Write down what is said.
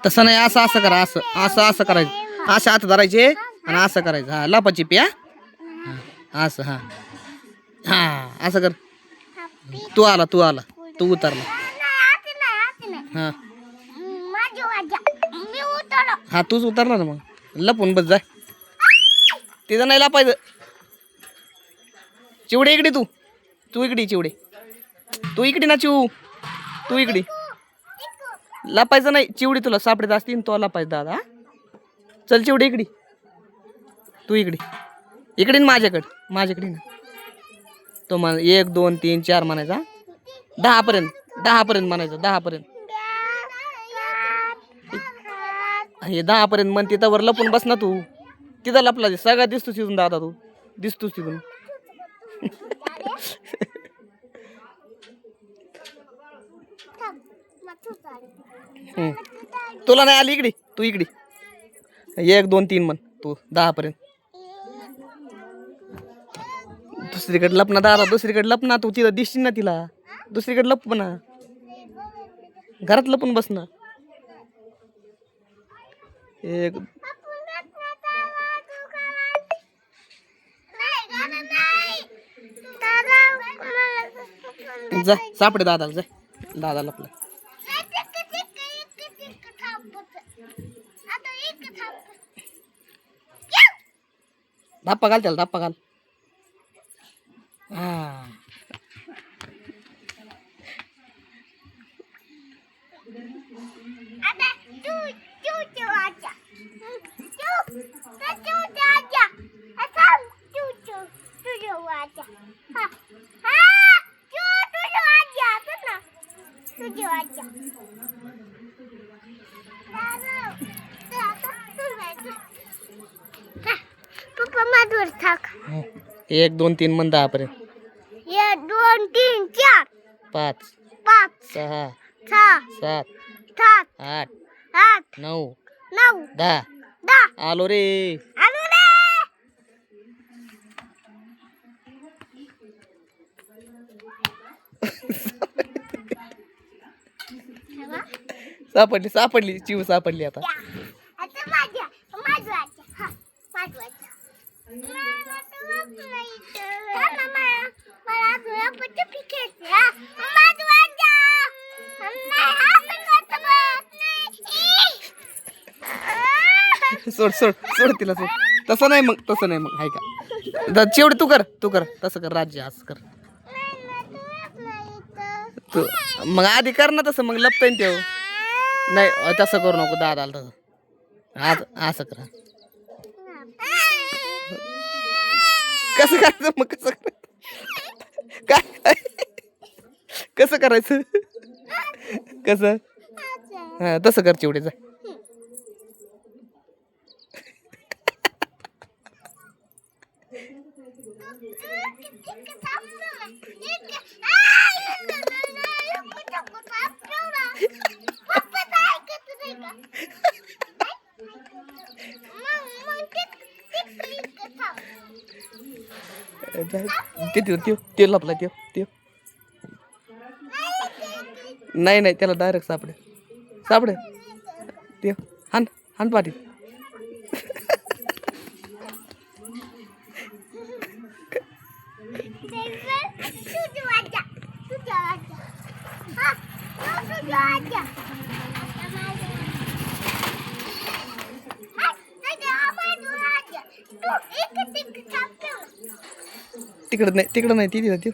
तसं नाही, असं असं करा, असं असं असं करायचं, असं हात धरायचे आणि असं करायचं. हा लपाची प्या, असं. हा हा असं कर. तू आला तू उतरला. हा हा तूच उतरला ना, मग लपून बस जाय. तिथं नाही लपायचं. चिवडे इकडे, तू इकडे चिवडे, तू इकडे ना चिव, तू इकडे. लपायचं नाही चिवडी, तुला सापडत असतील तो लपायचं दादा. चल चिवडे इकडे, तू इकडे माझ्याकडे ना. तो म्हण 1 2 3 4 म्हणायचा, 10 पर्यंत म्हणायचं, 10 पर्यंत. हे 10 पर्यंत म्हणते त्यावर लपून बस ना तू. तिथं लपला सगळा दिसतोस तिथून दादा, तू दिसतोस तिथून. तुला नाही आली इकडे, तू इकडे. 1 2 3 म्हण तू 10 पर्यंत. दुसरीकडे लप ना दादा, दुसरीकडे लप ना तू. तिथं दिसशील ना तिला, दुसरीकडे लप ना, घरात लपून बस ना. 1 जा, सापडे दादाला, जा दादा लपला. धप्पा घाल त्याला, धप्पा घाल. हा पप्पा माझ्यावर थाक. 1 2 3 म्हण 10 पर्यंत. 1 2 3 4 5 5 6 6 7 7 8 8 9 9 10. 10. आलो रे. आलो रे. सापडली चिव, सापडली आता. आता माझ्या हा माझ्या. सोड तिला, सोड. तसं नाही मग हाय का. चिवड तू कर तसं कर, राज्य असं कर तू. मग आधी कर ना तसं, मग लपताय तेव. नाही तसं करू नको दादाला, तसं आज असं करा. कसं करायचं मग, काय कसं करायचं, कसं. हा तसं कर चिवडे, जा. ते लपला त्यो. नाही त्याला डायरेक्ट सापडे ते. हान पाठी. तिकडं नाही ती तिथं.